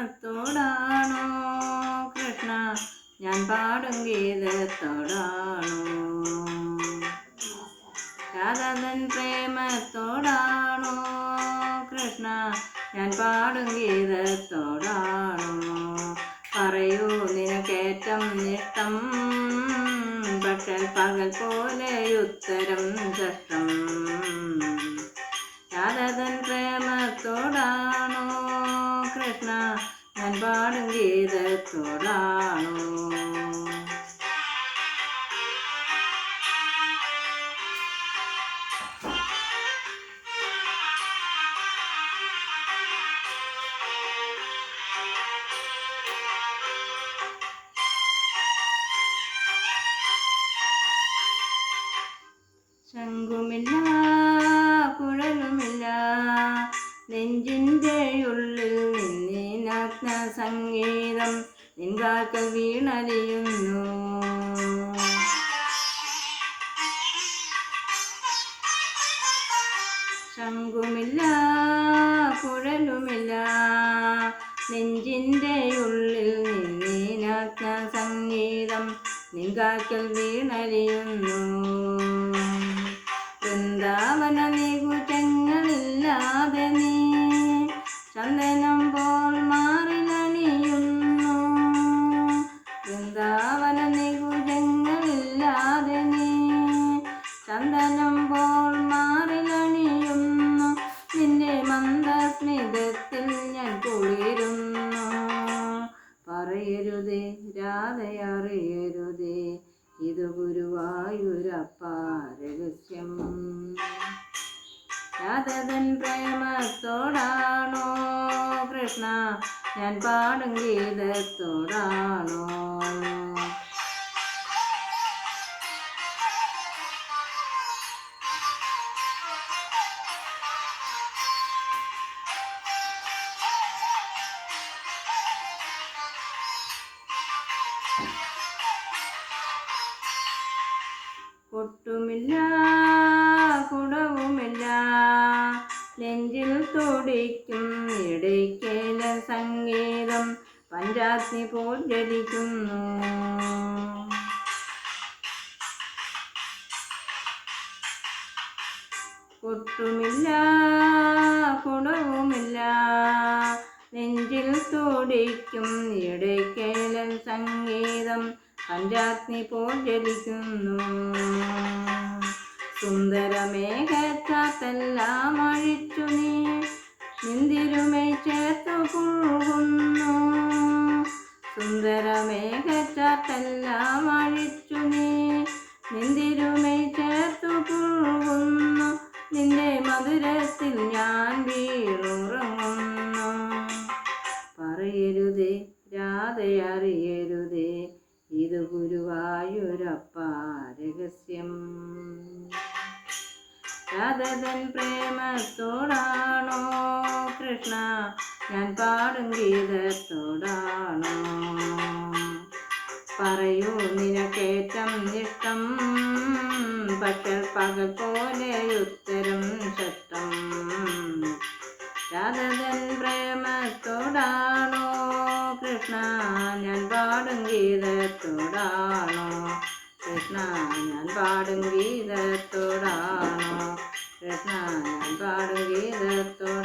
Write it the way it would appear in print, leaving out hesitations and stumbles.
പ്രേമത്തോടാണോ കൃഷ്ണ ഞാൻ പാടും ഗീതത്തോടാണോ? രാധതൻ പ്രേമത്തോടാണോ കൃഷ്ണ ഞാൻ പാടും ഗീതത്തോടാണോ? പറയൂ നിനക്കേറ്റം ഇഷ്ടം, പക്ഷേ പകൽ പോലെ ഉത്തരം കഷ്ടം. രാധതൻ പ്രേമത്തോടാണോ കൃഷ്ണ ഞാൻ പാടും ഗീതത്തോടാണോ? ശംഖുമില്ല കുഴലുമില്ല നെഞ്ചിൻ്റെ ഉള്ളിൽ നിന്നീനാത്മ സംഗീതം നിൻകാൽക്കൽ വീണലിയുന്നു. ശംഖുമില്ല കുഴലുമില്ല നെഞ്ചിൻ്റെ ഉള്ളിൽ നിന്നീനാത്മ സംഗീതം നിൻകാൽക്കൽ വീണലിയുന്നു. വൃന്ദാവന നികുചങ്ങളില്ലാതെ നീ ചന്ദനം പോൽ മാറിലണിയുന്നു. വൃന്ദാവന നികുചങ്ങളില്ലാതെ നീ ചന്ദനം പോൽ മാറിലണിയുന്നു. നിന്റെ മന്ദസ്മിതത്തിൽ ഞാൻ കുളിരുന്നു. പറയരുതേ രാധയറിയരുതേ ഇത് ഗുരുവായൂരപ്പ രഹസ്യം. രാധതൻ പ്രേമത്തോടാണോ കൃഷ്ണ ഞാൻ പാടും ഗീതത്തോടാണോ? കൊട്ടുമില്ല കുടവുമില്ല നെഞ്ചിൽ തുടിക്കും ഇടയ്ക്കേല സംഗീതം പഞ്ചാഗ്നി പോൽ ജ്വലിക്കുന്നു. കൊട്ടുമില്ല കുടവുമില്ല നെഞ്ചിൽ തുടിക്കും ഇടയ്ക്കേല സംഗീതം പഞ്ചാഗ്നി പോൽ ജ്വലിക്കുന്നു. സുന്ദരമേഘച്ചാത്തെല്ലാം അഴിച്ചു നീ നിന്തിരുമൈ ചേർത്തു പുൽകുന്നു. സുന്ദരമേഘച്ചാത്തെല്ലാം അഴിച്ചു നീ നിന്തിരുമൈ ചേർത്തു പുൽകുന്നു. നിന്റെ മധുരത്തിൽ ഞാൻ വീണുറങ്ങുന്നു. പറയരുതേ രാധയറിയരുതേ ഇത് ഗുരുവായൂരപ്പ രഹസ്യം. രാധതൻ പ്രേമത്തോടാണോ കൃഷ്ണ ഞാൻ പാടും ഗീതത്തോടാണോ? പറയൂ നിനക്കേറ്റം ഇഷ്ടം, പക്ഷേ പകൽ പോലെ ഉത്തരം ശഷ്ടം. രാധതൻ പ്രേമത്തോടാണോ കൃഷ്ണ ഞാൻ പാടും ഗീതത്തോടാണോ? കൃഷ്ണ ഞാൻ പാടും ഗീതത്തോടാണോ? കൃഷ്ണ ഞാൻ പാടും ഗീതത്തോടാണോ?